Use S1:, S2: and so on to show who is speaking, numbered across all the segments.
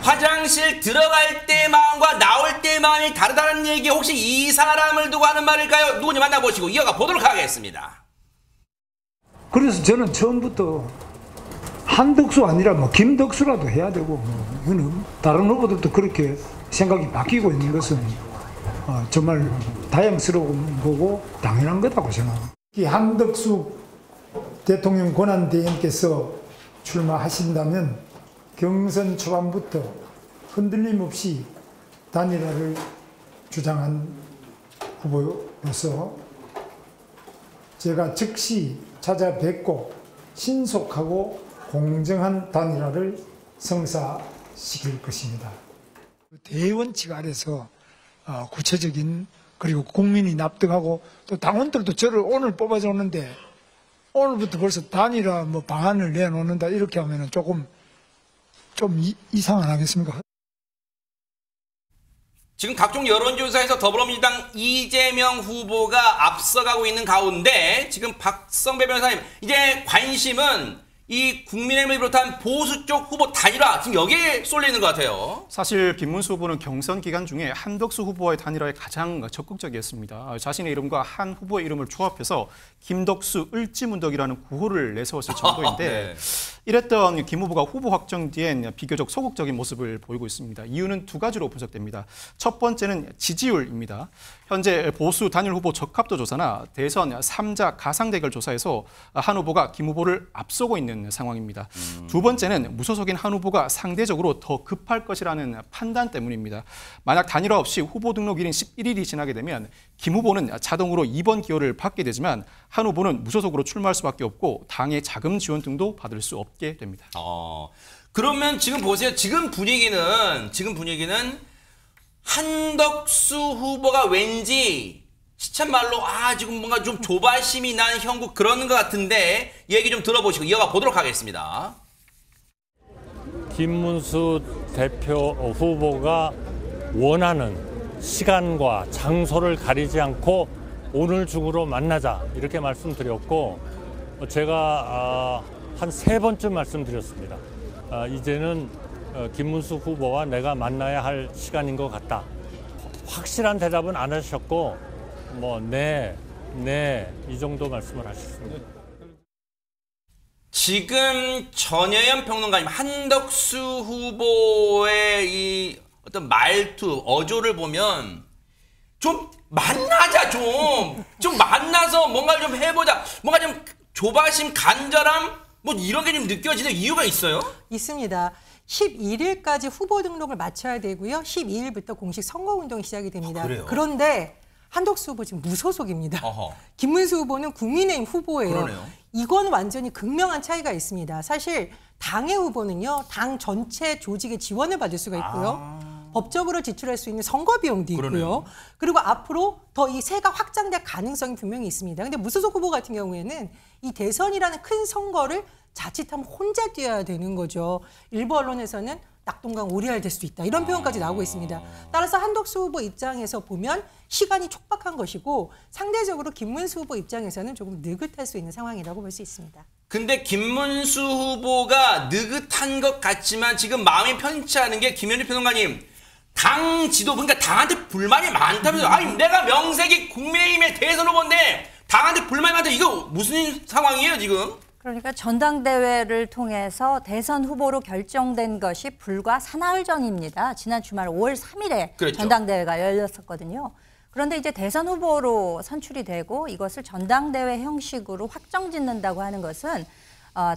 S1: 화장실 들어갈 때 마음과 나올 때 마음이 다르다는 얘기 혹시 이 사람을 두고 하는 말일까요? 누군지 만나보시고 이어가 보도록 하겠습니다.
S2: 그래서 저는 처음부터 한덕수 아니라 뭐 김덕수라도 해야 되고 이거는 다른 후보들도 그렇게 생각이 바뀌고 있는 것은 정말 다행스러운 거고 당연한 거다고 생각합니다. 이 한덕수 대통령 권한대행께서 출마하신다면 경선 초반부터 흔들림 없이 단일화를 주장한 후보로서 제가 즉시 찾아뵙고 신속하고 공정한 단일화를 성사시킬 것입니다. 대원칙 아래서 구체적인 그리고 국민이 납득하고 또 당원들도 저를 오늘 뽑아줬는데 오늘부터 벌써 단일화 뭐 방안을 내놓는다 이렇게 하면은 조금 좀 이상 안 하겠습니까?
S1: 지금 각종 여론조사에서 더불어민주당 이재명 후보가 앞서가고 있는 가운데 지금 박성배 변호사님 이제 관심은 이 국민의힘을 비롯한 보수 쪽 후보 단일화 지금 여기에 쏠리는 것 같아요.
S3: 사실 김문수 후보는 경선 기간 중에 한덕수 후보와의 단일화에 가장 적극적이었습니다. 자신의 이름과 한 후보의 이름을 조합해서 김덕수 을지문덕이라는 구호를 내세웠을 정도인데
S1: 네.
S3: 이랬던 김 후보가 후보 확정 뒤엔 비교적 소극적인 모습을 보이고 있습니다. 이유는 두 가지로 분석됩니다. 첫 번째는 지지율입니다. 현재 보수 단일 후보 적합도 조사나 대선 3자 가상 대결 조사에서 한 후보가 김 후보를 앞서고 있는 상황입니다. 두 번째는 무소속인 한 후보가 상대적으로 더 급할 것이라는 판단 때문입니다. 만약 단일화 없이 후보 등록일인 11일이 지나게 되면 김 후보는 자동으로 2번 기호를 받게 되지만 한 후보는 무소속으로 출마할 수밖에 없고 당의 자금 지원 등도 받을 수 없게 됩니다.
S1: 그러면 지금 보세요. 지금 분위기는 한덕수 후보가 왠지 시쳇말로 지금 뭔가 좀 조바심이 난 형국 그러는 것 같은데 얘기 좀 들어보시고 이어가 보도록 하겠습니다.
S4: 김문수 대표 후보가 원하는 시간과 장소를 가리지 않고 오늘 중으로 만나자 이렇게 말씀드렸고 제가 한 3번쯤 말씀드렸습니다. 이제는 김문수 후보와 내가 만나야 할 시간인 것 같다. 확실한 대답은 안 하셨고 네 이 정도 말씀을 하셨습니다.
S1: 지금 전혜연 평론가님 한덕수 후보의 이 어떤 말투 어조를 보면 좀 만나자 좀 만나서 뭔가 좀 해보자 뭔가 좀 조바심 간절함 뭐 이런 게 좀 느껴지는 이유가 있어요?
S5: 있습니다. 11일까지 후보 등록을 마쳐야 되고요. 12일부터 공식 선거운동이 시작이 됩니다.
S1: 그래요?
S5: 그런데 한덕수 후보 지금 무소속입니다.
S1: 어허.
S5: 김문수 후보는 국민의힘 후보예요.
S1: 그러네요.
S5: 이건 완전히 극명한 차이가 있습니다. 사실 당의 후보는요. 당 전체 조직의 지원을 받을 수가 있고요. 법적으로 지출할 수 있는 선거 비용도 있고요.
S1: 그러네요.
S5: 그리고 앞으로 더 이 세가 확장될 가능성이 분명히 있습니다. 근데 무소속 후보 같은 경우에는 이 대선이라는 큰 선거를 자칫하면 혼자 뛰어야 되는 거죠. 일부 언론에서는 낙동강 오리알 될 수 있다. 이런 표현까지 나오고 있습니다. 따라서 한덕수 후보 입장에서 보면 시간이 촉박한 것이고 상대적으로 김문수 후보 입장에서는 조금 느긋할 수 있는 상황이라고 볼 수 있습니다. 근데
S1: 김문수 후보가 느긋한 것 같지만 지금 마음이 편치 않은 게 김현희 평론가님 당 지도 그러니까 당한테 불만이 많다면서 아니 내가 명색이 국민의힘의 대선 후보인데 당한테 불만이 많다 이거 무슨 상황이에요 지금?
S6: 그러니까 전당대회를 통해서 대선 후보로 결정된 것이 불과 사나흘 전입니다. 지난 주말 5월 3일에
S1: 그랬죠.
S6: 전당대회가 열렸었거든요. 그런데 이제 대선 후보로 선출이 되고 이것을 전당대회 형식으로 확정짓는다고 하는 것은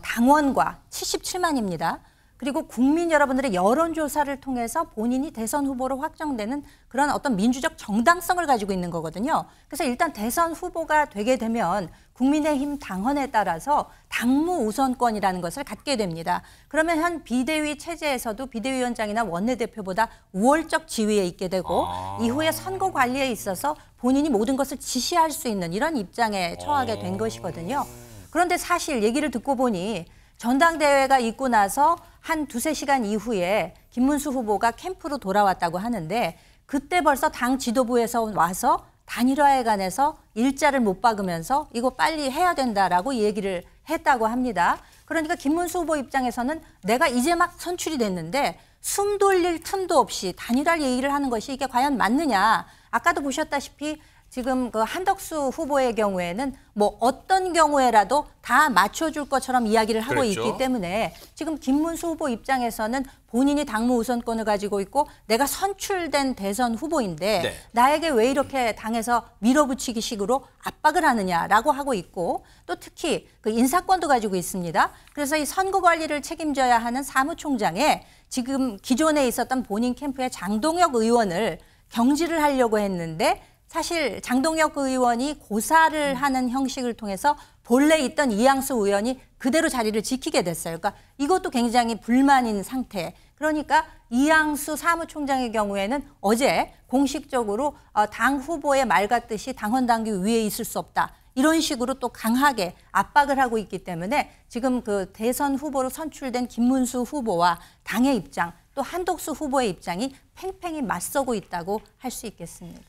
S6: 당원과 77만입니다. 그리고 국민 여러분들의 여론조사를 통해서 본인이 대선 후보로 확정되는 그런 어떤 민주적 정당성을 가지고 있는 거거든요. 그래서 일단 대선 후보가 되게 되면 국민의힘 당헌에 따라서 당무 우선권이라는 것을 갖게 됩니다. 그러면 현 비대위 체제에서도 비대위원장이나 원내대표보다 우월적 지위에 있게 되고 이후에 선거 관리에 있어서 본인이 모든 것을 지시할 수 있는 이런 입장에 처하게 된 것이거든요. 그런데 사실 얘기를 듣고 보니 전당대회가 있고 나서 한 2-3시간 이후에 김문수 후보가 캠프로 돌아왔다고 하는데 그때 벌써 당 지도부에서 와서 단일화에 관해서 일자를 못 박으면서 이거 빨리 해야 된다라고 얘기를 했다고 합니다. 그러니까 김문수 후보 입장에서는 내가 이제 막 선출이 됐는데 숨 돌릴 틈도 없이 단일화 얘기를 하는 것이 이게 과연 맞느냐. 아까도 보셨다시피 지금 그 한덕수 후보의 경우에는 뭐 어떤 경우에라도 다 맞춰줄 것처럼 이야기를 하고
S1: 그랬죠.
S6: 있기 때문에 지금 김문수 후보 입장에서는 본인이 당무 우선권을 가지고 있고 내가 선출된 대선 후보인데
S1: 네.
S6: 나에게 왜 이렇게 당에서 밀어붙이기 식으로 압박을 하느냐라고 하고 있고 또 특히 그 인사권도 가지고 있습니다. 그래서 이 선거 관리를 책임져야 하는 사무총장에 지금 기존에 있었던 본인 캠프의 장동혁 의원을 경질을 하려고 했는데 사실 장동혁 의원이 고사를 하는 형식을 통해서 본래 있던 이양수 의원이 그대로 자리를 지키게 됐어요. 그러니까 이것도 굉장히 불만인 상태. 그러니까 이양수 사무총장의 경우에는 어제 공식적으로 당 후보의 말 같듯이 당원 당규 위에 있을 수 없다. 이런 식으로 또 강하게 압박을 하고 있기 때문에 지금 그 대선 후보로 선출된 김문수 후보와 당의 입장 또 한덕수 후보의 입장이 팽팽히 맞서고 있다고 할 수 있겠습니다.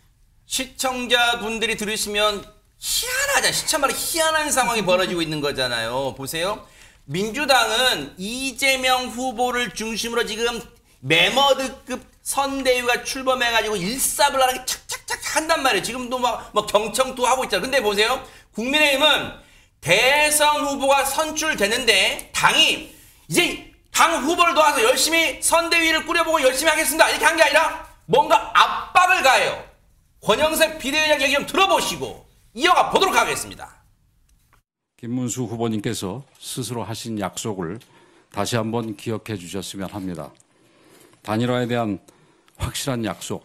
S1: 시청자분들이 들으시면 희한하잖아요. 시참말로 희한한 상황이 벌어지고 있는 거잖아요. 보세요. 민주당은 이재명 후보를 중심으로 지금 메머드급 선대위가 출범해가지고 일사불란하게 착착착 한단 말이에요. 지금도 막 경청도 하고 있잖아요. 근데 보세요. 국민의힘은 대선 후보가 선출되는데 당이 이제 당 후보를 도와서 열심히 선대위를 꾸려보고 열심히 하겠습니다. 이렇게 한 게 아니라 뭔가 압박을 가해요. 권영세 비대위원장 얘기 좀 들어보시고 이어가 보도록 하겠습니다.
S7: 김문수 후보님께서 스스로 하신 약속을 다시 한번 기억해 주셨으면 합니다. 단일화에 대한 확실한 약속,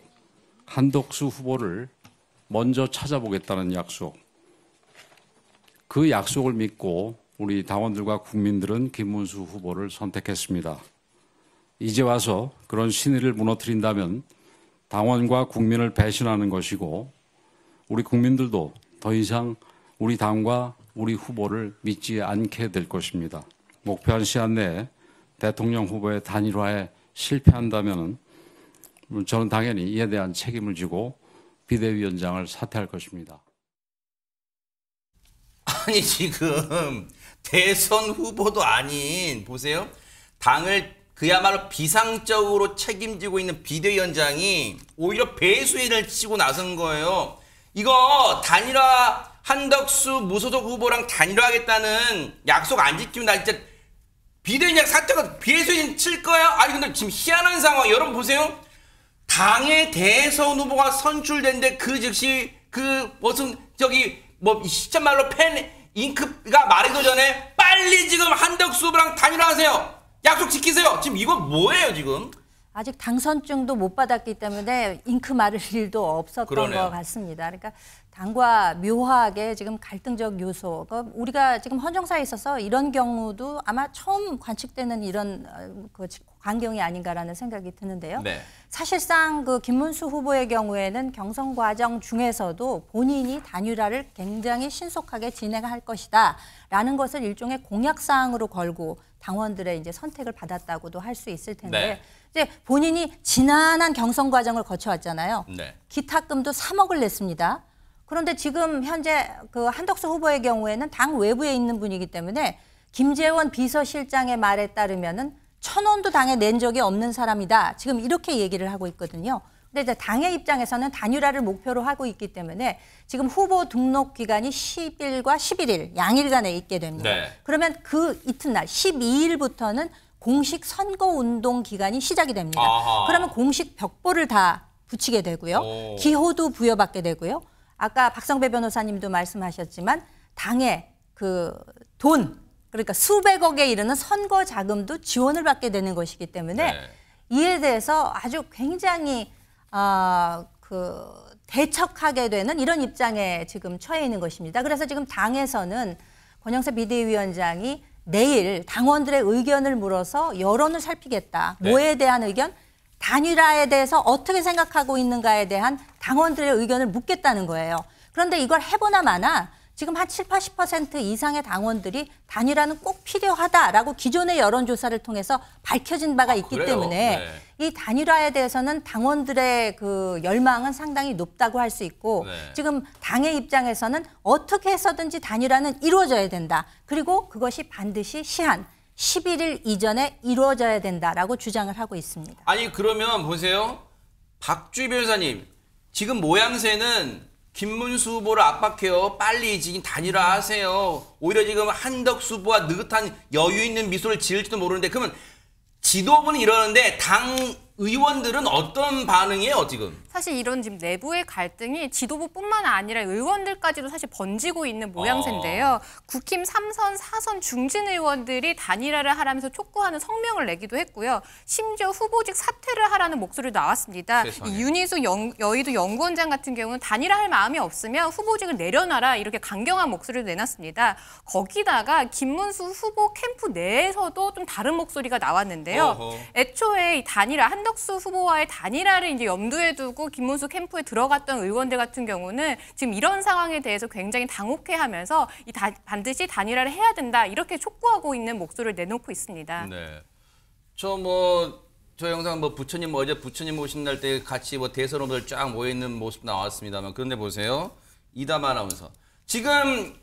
S7: 한덕수 후보를 먼저 찾아보겠다는 약속, 그 약속을 믿고 우리 당원들과 국민들은 김문수 후보를 선택했습니다. 이제 와서 그런 신의를 무너뜨린다면 당원과 국민을 배신하는 것이고 우리 국민들도 더 이상 우리 당과 우리 후보를 믿지 않게 될 것입니다. 목표한 시한 내에 대통령 후보의 단일화에 실패한다면 저는 당연히 이에 대한 책임을 지고 비대위원장을 사퇴할 것입니다.
S1: 아니 지금 대선 후보도 아닌 보세요. 당을 그야말로 비상적으로 책임지고 있는 비대위원장이 오히려 배수인을 치고 나선 거예요. 이거 단일화 한덕수 무소속 후보랑 단일화하겠다는 약속 안 지키면 나 진짜 비대위원장 사퇴가 배수인 칠 거야? 아니 근데 지금 희한한 상황 여러분 보세요. 당의 대선 후보가 선출된데 그 즉시 그 무슨 저기 뭐 시참말로 펜 잉크가 마르기 전에 빨리 지금 한덕수 후보랑 단일화하세요. 약속 지키세요. 지금 이거 뭐예요 지금?
S6: 아직 당선증도 못 받았기 때문에 잉크 마를 일도 없었던
S1: 그러네요.
S6: 것 같습니다. 그러니까 당과 묘하게 지금 갈등적 요소, 그러니까 우리가 지금 헌정사에 있어서 이런 경우도 아마 처음 관측되는 이런 그 광경이 아닌가라는 생각이 드는데요.
S1: 네.
S6: 사실상 그 김문수 후보의 경우에는 경선 과정 중에서도 본인이 단일화를 굉장히 신속하게 진행할 것이다라는 것을 일종의 공약 사항으로 걸고 당원들의 이제 선택을 받았다고도 할 수 있을 텐데
S1: 네.
S6: 이제 본인이 지난한 경선 과정을 거쳐왔잖아요.
S1: 네.
S6: 기탁금도 3억을 냈습니다. 그런데 지금 현재 그 한덕수 후보의 경우에는 당 외부에 있는 분이기 때문에 김재원 비서실장의 말에 따르면은 1,000원도 당에 낸 적이 없는 사람이다. 지금 이렇게 얘기를 하고 있거든요. 근데 이제 당의 입장에서는 단일화를 목표로 하고 있기 때문에 지금 후보 등록 기간이 10일과 11일 양일간에 있게 됩니다.
S1: 네.
S6: 그러면 그 이튿날 12일부터는 공식 선거운동 기간이 시작이 됩니다.
S1: 아하.
S6: 그러면 공식 벽보를 다 붙이게 되고요.
S1: 오.
S6: 기호도 부여받게 되고요. 아까 박성배 변호사님도 말씀하셨지만 당의 그 돈, 그러니까 수백억에 이르는 선거 자금도 지원을 받게 되는 것이기 때문에
S1: 네.
S6: 이에 대해서 아주 굉장히 대척하게 되는 이런 입장에 지금 처해 있는 것입니다. 그래서 지금 당에서는 권영세 비대위원장이 내일 당원들의 의견을 물어서 여론을 살피겠다.
S1: 네.
S6: 뭐에 대한 의견? 단일화에 대해서 어떻게 생각하고 있는가에 대한 당원들의 의견을 묻겠다는 거예요. 그런데 이걸 해보나 마나 지금 한 70, 80% 이상의 당원들이 단일화는 꼭 필요하다라고 기존의 여론조사를 통해서 밝혀진 바가 있기
S1: 그래요?
S6: 때문에
S1: 네.
S6: 이 단일화에 대해서는 당원들의 그 열망은 상당히 높다고 할 수 있고
S1: 네.
S6: 지금 당의 입장에서는 어떻게 해서든지 단일화는 이루어져야 된다. 그리고 그것이 반드시 시한 11일 이전에 이루어져야 된다라고 주장을 하고 있습니다.
S1: 아니 그러면 보세요. 박주희 변호사님 지금 모양새는 김문수 후보를 압박해요. 빨리 지금 단일화하세요. 오히려 지금 한덕수 후보가 느긋한 여유 있는 미소를 지을지도 모르는데 그러면 지도부는 이러는데 당 의원들은 어떤 반응이에요 지금?
S8: 사실 이런 지금 내부의 갈등이 지도부뿐만 아니라 의원들까지도 사실 번지고 있는 모양새인데요. 국힘 3선, 4선 중진 의원들이 단일화를 하라면서 촉구하는 성명을 내기도 했고요. 심지어 후보직 사퇴를 하라는 목소리도 나왔습니다. 이 윤희숙 여의도 연구원장 같은 경우는 단일화할 마음이 없으면 후보직을 내려놔라 이렇게 강경한 목소리를 내놨습니다. 거기다가 김문수 후보 캠프 내에서도 좀 다른 목소리가 나왔는데요. 애초에 이 단일화 한덕수 후보와의 단일화를 이제 염두에 두고 김문수 캠프에 들어갔던 의원들 같은 경우는 지금 이런 상황에 대해서 굉장히 당혹해하면서 반드시 단일화를 해야 된다 이렇게 촉구하고 있는 목소리를 내놓고 있습니다.
S1: 네. 저 영상 부처님 어제 부처님 오신 날 때 같이 대선 후보들 쫙 모여 있는 모습 나왔습니다만 그런데 보세요. 이담 아나운서. 지금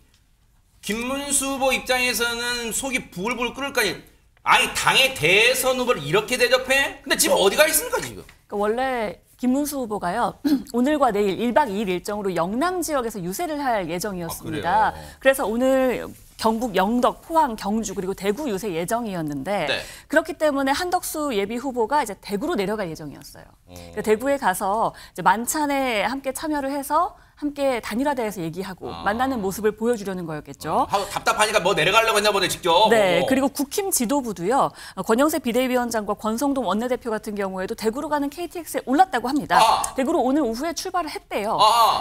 S1: 김문수 후보 입장에서는 속이 부글부글 끓을 거 아니에요. 아니 당의 대선 후보를 이렇게 대접해? 근데 지금 어디가 있습니까 지금?
S9: 그러니까 원래 김문수 후보가요. 오늘과 내일 1박 2일 일정으로 영남 지역에서 유세를 할 예정이었습니다. 그래서 오늘 경북 영덕, 포항, 경주 그리고 대구 유세 예정이었는데
S1: 네.
S9: 그렇기 때문에 한덕수 예비 후보가 이제 대구로 내려갈 예정이었어요. 그러니까 대구에 가서 이제 만찬에 함께 참여를 해서 함께 단일화대에서 얘기하고 만나는 모습을 보여주려는 거였겠죠.
S1: 답답하니까 내려가려고 했나 보네 직접.
S9: 네, 그리고 국힘 지도부도요. 권영세 비대위원장과 권성동 원내대표 같은 경우에도 대구로 가는 KTX에 올랐다고 합니다. 대구로 오늘 오후에 출발을 했대요.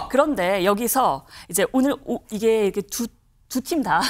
S9: 그런데 여기서 이제 오늘 이게 이렇게 두 팀 다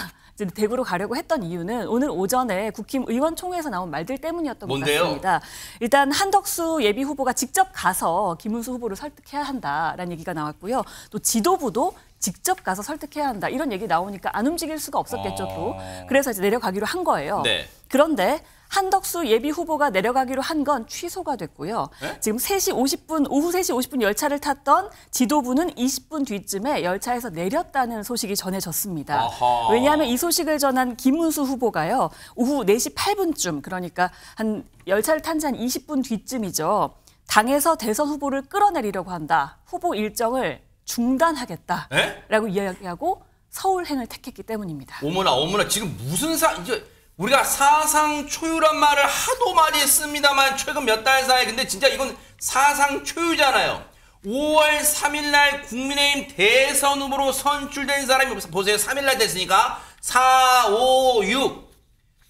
S9: 대구로 가려고 했던 이유는 오늘 오전에 국힘 의원총회에서 나온 말들 때문이었던 것 같습니다. 일단 한덕수 예비 후보가 직접 가서 김문수 후보를 설득해야 한다라는 얘기가 나왔고요. 또 지도부도 직접 가서 설득해야 한다. 이런 얘기 나오니까 안 움직일 수가 없었겠죠. 또. 그래서 이제 내려가기로 한 거예요.
S1: 네.
S9: 그런데 한덕수 예비 후보가 내려가기로 한 건 취소가 됐고요.
S1: 네?
S9: 지금 오후 3시 50분 열차를 탔던 지도부는 20분 뒤쯤에 열차에서 내렸다는 소식이 전해졌습니다.
S1: 아하.
S9: 왜냐하면 이 소식을 전한 김문수 후보가요. 오후 4시 8분쯤 그러니까 한 열차를 탄 지 한 20분 뒤쯤이죠. 당에서 대선 후보를 끌어내리려고 한다. 후보 일정을 중단하겠다라고 이야기하고 서울행을 택했기 때문입니다.
S1: 어머나 지금 무슨 이제 우리가 사상 초유란 말을 하도 많이 했습니다만 최근 몇 달 사이에 근데 진짜 이건 사상 초유잖아요. 5월 3일 날 국민의힘 대선 후보로 선출된 사람이 보세요. 3일 날 됐으니까 4, 5, 6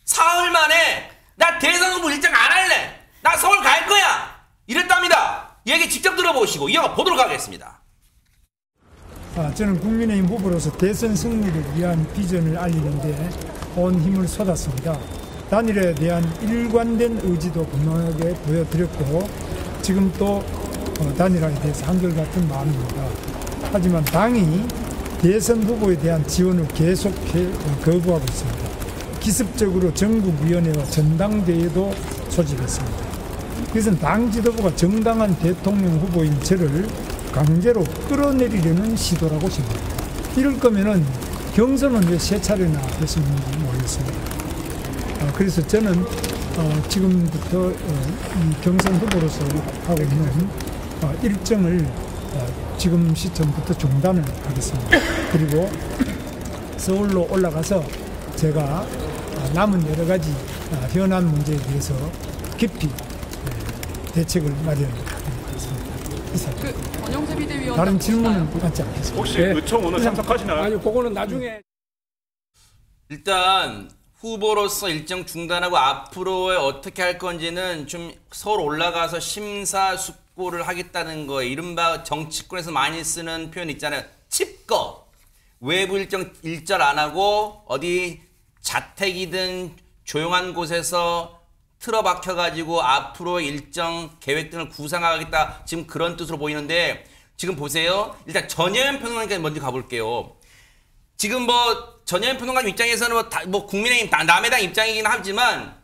S1: 사흘 만에 나 대선 후보 일정 안 할래. 나 서울 갈 거야. 이랬답니다. 얘기 직접 들어보시고 이어가 보도록 하겠습니다.
S2: 저는 국민의힘 후보로서 대선 승리를 위한 비전을 알리는데 온 힘을 쏟았습니다. 단일화에 대한 일관된 의지도 분명하게 보여드렸고 지금 또 단일화에 대해서 한결같은 마음입니다. 하지만 당이 대선 후보에 대한 지원을 계속해 거부하고 있습니다. 기습적으로 전국위원회와 전당대회도 소집했습니다. 그것은 당 지도부가 정당한 대통령 후보인 저를 강제로 끌어내리려는 시도라고 생각합니다. 이럴 거면은 경선은 왜 세 차례나 했었는지 모르겠습니다. 그래서 저는 지금부터 이 경선 후보로서 하고 있는 일정을 지금 시점부터 중단을 하겠습니다. 그리고 서울로 올라가서 제가 남은 여러 가지 현안 문제에 대해서 깊이 대책을 마련하겠습니다.
S10: 권영세 비대위원장
S2: 다른 질문은 받지 않겠습니다.
S10: 혹시 의총 오늘 참석하시나요?
S2: 아니, 그거는 나중에.
S1: 일단 후보로서 일정 중단하고 앞으로 어떻게 할 건지는 좀 서울 올라가서 심사숙고를 하겠다는 거예요. 이른바 정치권에서 많이 쓰는 표현 있잖아요. 칩거. 외부 일절 안 하고 어디 자택이든 조용한 곳에서 틀어박혀가지고 앞으로 일정 계획 등을 구상하겠다. 지금 그런 뜻으로 보이는데 지금 보세요. 일단 전혜연 평론가님께 먼저 가볼게요. 지금 전혜연 평론가님 입장에서는 국민의힘 남의 당 입장이긴 하지만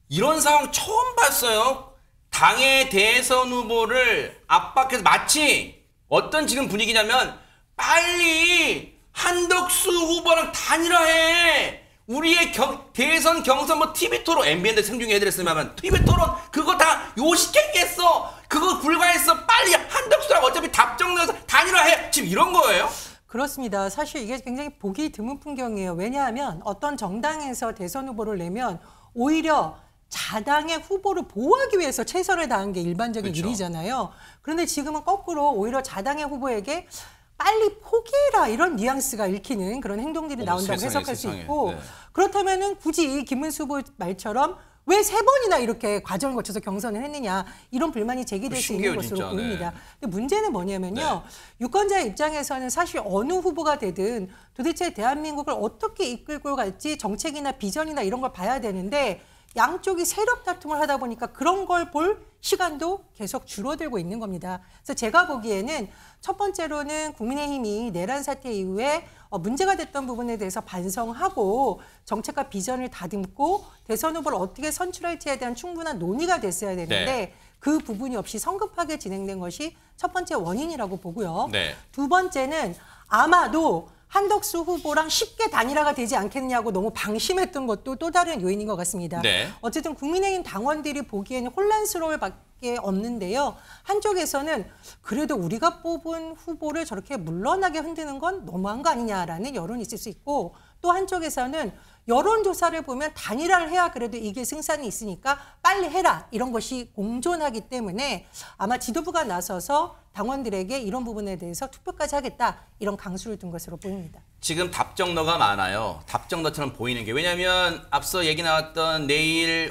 S1: 이런 상황 처음 봤어요. 당의 대선 후보를 압박해서 마치 어떤 지금 분위기냐면 빨리 한덕수 후보랑 단일화해. 우리의 대선 경선 뭐 TV 토론 MBN도 생중계해드렸으면 TV 토론 그거 다 요식행했어. 그거 불가했어. 빨리 한덕수랑 어차피 답정 넣어서 단일화해. 지금 이런 거예요?
S5: 그렇습니다. 사실 이게 굉장히 보기 드문 풍경이에요. 왜냐하면 어떤 정당에서 대선 후보를 내면 오히려 자당의 후보를 보호하기 위해서 최선을 다한 게 일반적인
S1: 그렇죠.
S5: 일이잖아요. 그런데 지금은 거꾸로 오히려 자당의 후보에게 빨리 포기해라 이런 뉘앙스가 읽히는 그런 행동들이 나온다고
S1: 세상에,
S5: 해석할
S1: 세상에.
S5: 수 있고
S1: 네.
S5: 그렇다면은 굳이 김문수 후보 말처럼 왜 3번이나 이렇게 과정을 거쳐서 경선을 했느냐 이런 불만이 제기될 수 있는
S1: 신기해요,
S5: 것으로
S1: 진짜.
S5: 보입니다.
S1: 네.
S5: 근데 문제는 뭐냐면요. 유권자의 입장에서는 사실 어느 후보가 되든 도대체 대한민국을 어떻게 이끌고 갈지 정책이나 비전이나 이런 걸 봐야 되는데 양쪽이 세력 다툼을 하다 보니까 그런 걸 볼 시간도 계속 줄어들고 있는 겁니다. 그래서 제가 보기에는 첫 번째로는 국민의힘이 내란 사태 이후에 문제가 됐던 부분에 대해서 반성하고 정책과 비전을 다듬고 대선 후보를 어떻게 선출할지에 대한 충분한 논의가 됐어야 되는데
S1: 네.
S5: 그 부분이 없이 성급하게 진행된 것이 첫 번째 원인이라고 보고요.
S1: 네.
S5: 두 번째는 아마도 한덕수 후보랑 쉽게 단일화가 되지 않겠냐고 너무 방심했던 것도 또 다른 요인인 것 같습니다.
S1: 네.
S5: 어쨌든 국민의힘 당원들이 보기에는 혼란스러울 밖에 없는데요. 한쪽에서는 그래도 우리가 뽑은 후보를 저렇게 물러나게 흔드는 건 너무한 거 아니냐라는 여론이 있을 수 있고 또 한쪽에서는 여론조사를 보면 단일화를 해야 그래도 이길 승산이 있으니까 빨리 해라 이런 것이 공존하기 때문에 아마 지도부가 나서서 당원들에게 이런 부분에 대해서 투표까지 하겠다 이런 강수를 둔 것으로 보입니다.
S1: 지금 답정너가 많아요. 답정너처럼 보이는 게 왜냐하면 앞서 얘기 나왔던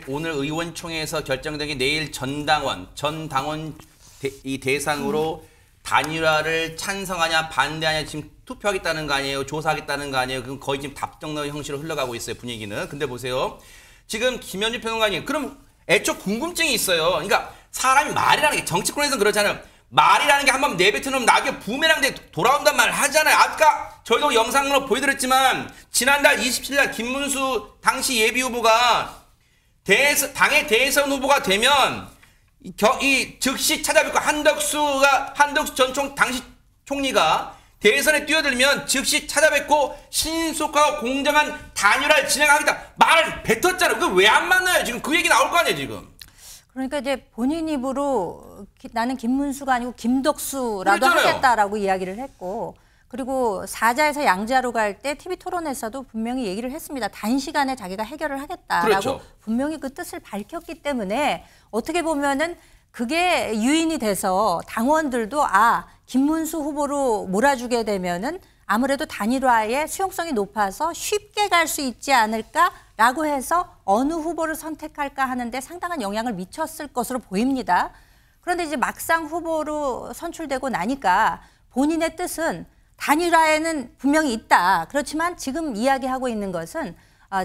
S1: 오늘 의원총회에서 결정된 게 내일 전 당원 이 대상으로 단일화를 찬성하냐 반대하냐 지금 투표하겠다는 거 아니에요. 조사하겠다는 거 아니에요. 그럼 거의 지금 답정너 형식으로 흘러가고 있어요. 분위기는. 근데 보세요. 지금 김현주 평론가님 그럼 애초 궁금증이 있어요. 그러니까 사람이 말이라는 게 정치권에서는 그렇잖아요. 말이라는 게 한번 내뱉으면 나중에 부메랑대 돌아온단 말을 하잖아요. 아까 저희도 영상으로 보여드렸지만 지난달 27일 김문수 당시 예비후보가 당의 대선 후보가 되면 이 즉시 찾아뵙고 한덕수 전 당시 총리가 대선에 뛰어들면 즉시 찾아뵙고 신속하고 공정한 단일화를 진행하겠다 말을 뱉었잖아요. 그걸 왜 안 만나요? 지금 그 얘기 나올 거 아니에요 지금.
S6: 그러니까 이제 본인 입으로 나는 김문수가 아니고 김덕수라도
S1: 그랬잖아요.
S6: 하겠다라고 이야기를 했고 그리고 사자에서 양자로 갈 때 TV 토론에서도 분명히 얘기를 했습니다. 단시간에 자기가 해결을 하겠다라고
S1: 그렇죠.
S6: 분명히 그 뜻을 밝혔기 때문에 어떻게 보면은 그게 유인이 돼서 당원들도 김문수 후보로 몰아주게 되면은 아무래도 단일화의 수용성이 높아서 쉽게 갈 수 있지 않을까라고 해서 어느 후보를 선택할까 하는데 상당한 영향을 미쳤을 것으로 보입니다. 그런데 이제 막상 후보로 선출되고 나니까 본인의 뜻은 단일화에는 분명히 있다. 그렇지만 지금 이야기하고 있는 것은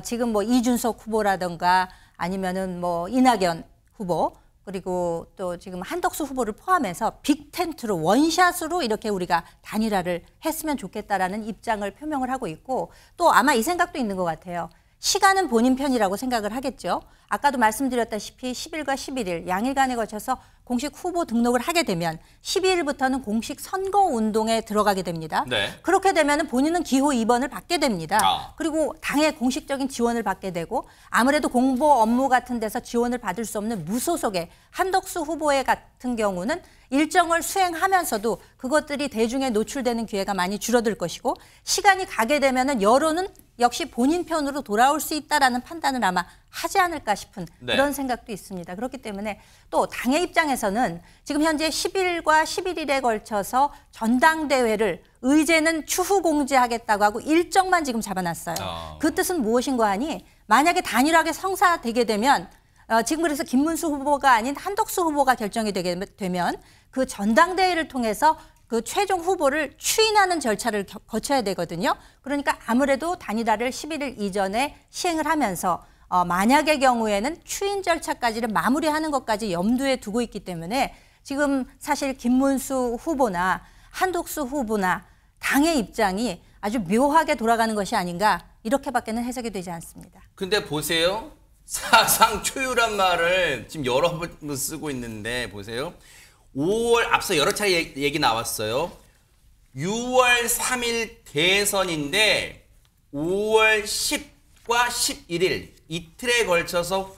S6: 지금 뭐 이준석 후보라든가 아니면은 뭐 이낙연 후보 그리고 또 지금 한덕수 후보를 포함해서 빅텐트로 원샷으로 이렇게 우리가 단일화를 했으면 좋겠다라는 입장을 표명을 하고 있고 또 아마 이 생각도 있는 것 같아요. 시간은 본인 편이라고 생각을 하겠죠. 아까도 말씀드렸다시피 10일과 11일 양일간에 거쳐서 공식 후보 등록을 하게 되면 12일부터는 공식 선거 운동에 들어가게 됩니다.
S1: 네.
S6: 그렇게 되면 본인은 기호 2번을 받게 됩니다. 그리고 당의 공식적인 지원을 받게 되고 아무래도 공보 업무 같은 데서 지원을 받을 수 없는 무소속의 한덕수 후보의 같은 경우는 일정을 수행하면서도 그것들이 대중에 노출되는 기회가 많이 줄어들 것이고 시간이 가게 되면은 여론은 역시 본인 편으로 돌아올 수 있다라는 판단을 아마 하지 않을까 싶은 그런 생각도 있습니다. 그렇기 때문에 또 당의 입장에서는 지금 현재 10일과 11일에 걸쳐서 전당대회를 의제는 추후 공지하겠다고 하고 일정만 지금 잡아놨어요. 그 뜻은 무엇인가 하니 만약에 단일하게 성사되게 되면 지금 그래서 김문수 후보가 아닌 한덕수 후보가 결정이 되게 되면 그 전당대회를 통해서 그 최종 후보를 추인하는 절차를 거쳐야 되거든요. 그러니까 아무래도 단일화를 11일 이전에 시행을 하면서 만약의 경우에는 추인 절차까지를 마무리하는 것까지 염두에 두고 있기 때문에 지금 사실 김문수 후보나 한덕수 후보나 당의 입장이 아주 묘하게 돌아가는 것이 아닌가 이렇게밖에는 해석이 되지 않습니다.
S1: 근데 보세요. 사상 초유란 말을 지금 여러 번 쓰고 있는데 보세요. 5월 앞서 여러 차례 얘기 나왔어요. 6월 3일 대선인데 5월 10과 11일 이틀에 걸쳐서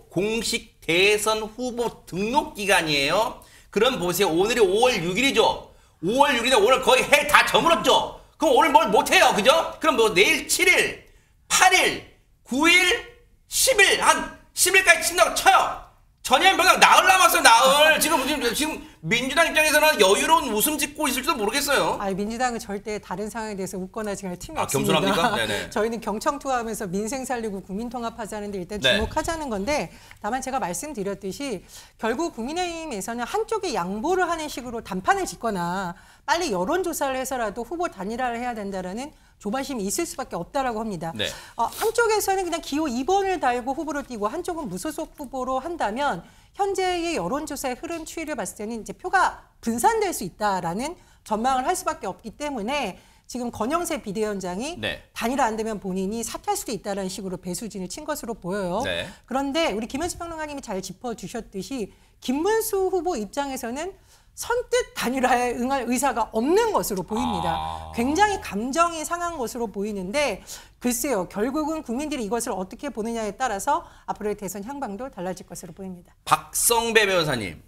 S1: 공식 대선 후보 등록 기간이에요. 그럼 보세요. 오늘이 5월 6일이죠. 5월 6일인데 오늘 거의 해 다 저물었죠. 그럼 오늘 뭘 못해요. 그죠? 그럼 뭐 내일 7일, 8일, 9일, 10일, 한 10일까지 친다고 쳐요. 전현희 변호사 나흘 남았어요. 나흘. 지금 민주당 입장에서는 여유로운 웃음 짓고 있을지도 모르겠어요.
S5: 민주당은 절대 다른 상황에 대해서 웃거나 지금 틈이 없습니다.
S1: 겸손합니까? 네네.
S5: 저희는 경청 투하하면서 민생 살리고 국민 통합하자는 데 일단 주목하자는 건데, 다만 제가 말씀드렸듯이 결국 국민의힘에서는 한쪽에 양보를 하는 식으로 단판을 짓거나 빨리 여론조사를 해서라도 후보 단일화를 해야 된다라는 조바심이 있을 수밖에 없다라고 합니다.
S1: 네.
S5: 한쪽에서는 그냥 기호 2번을 달고 후보를 띄고 한쪽은 무소속 후보로 한다면 현재의 여론조사의 흐름 추이를 봤을 때는 이제 표가 분산될 수 있다라는 전망을 할 수밖에 없기 때문에 지금 권영세 비대위원장이 단일화 안 되면 본인이 사퇴할 수도 있다는 식으로 배수진을 친 것으로 보여요.
S1: 네.
S5: 그런데 우리 김현수 평론가님이 잘 짚어주셨듯이 김문수 후보 입장에서는 선뜻 단일화에 응할 의사가 없는 것으로 보입니다. 굉장히 감정이 상한 것으로 보이는데 글쎄요. 결국은 국민들이 이것을 어떻게 보느냐에 따라서 앞으로의 대선 향방도 달라질 것으로 보입니다.
S1: 박성배 변호사님.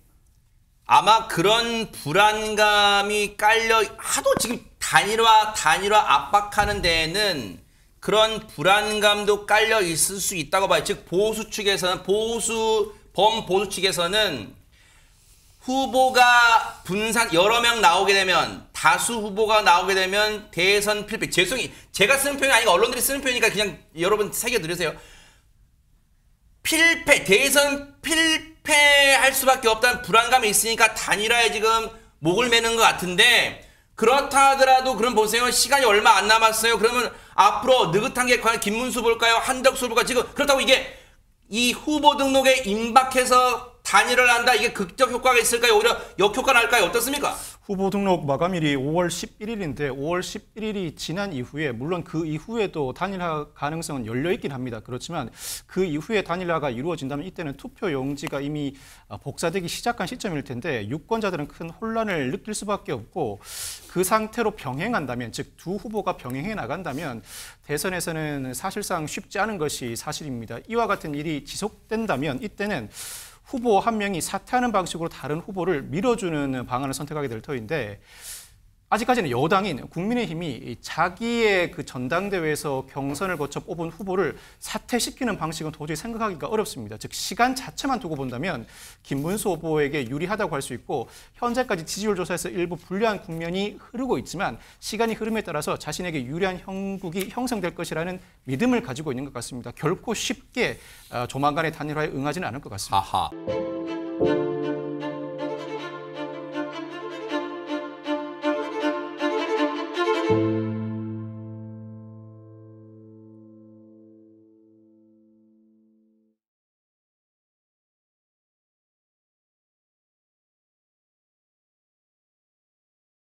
S1: 아마 그런 불안감이 깔려 하도 지금 단일화 압박하는 데에는 그런 불안감도 깔려 있을 수 있다고 봐요. 즉 보수 측에서는 범보수 측에서는 후보가 분산 여러 명 나오게 되면 다수 후보가 나오게 되면 대선 필패. 제가 쓰는 표현이 아니고 언론들이 쓰는 표현이니까 그냥 여러분 새겨 들으세요. 대선 필패할 수밖에 없다는 불안감이 있으니까 단일화에 지금 목을 매는 것 같은데, 그렇다 하더라도 그럼 보세요. 시간이 얼마 안 남았어요. 그러면 앞으로 느긋한 게 과연 김문수 볼까요? 한덕수 볼까요? 지금 그렇다고 이게 이 후보 등록에 임박해서 단일화를 한다. 이게 극적 효과가 있을까요? 오히려 역효과 날까요? 어떻습니까?
S3: 후보 등록 마감일이 5월 11일인데 5월 11일이 지난 이후에 물론 그 이후에도 단일화 가능성은 열려 있긴 합니다. 그렇지만 그 이후에 단일화가 이루어진다면 이때는 투표 용지가 이미 복사되기 시작한 시점일 텐데 유권자들은 큰 혼란을 느낄 수밖에 없고, 그 상태로 병행한다면, 즉 두 후보가 병행해 나간다면 대선에서는 사실상 쉽지 않은 것이 사실입니다. 이와 같은 일이 지속된다면 이때는 후보 한 명이 사퇴하는 방식으로 다른 후보를 밀어주는 방안을 선택하게 될 터인데, 아직까지는 여당인 국민의힘이 자기의 그 전당대회에서 경선을 거쳐 뽑은 후보를 사퇴시키는 방식은 도저히 생각하기가 어렵습니다. 즉 시간 자체만 두고 본다면 김문수 후보에게 유리하다고 할 수 있고, 현재까지 지지율 조사에서 일부 불리한 국면이 흐르고 있지만 시간이 흐름에 따라서 자신에게 유리한 형국이 형성될 것이라는 믿음을 가지고 있는 것 같습니다. 결코 쉽게 조만간의 단일화에 응하지는 않을 것 같습니다.
S1: 아하.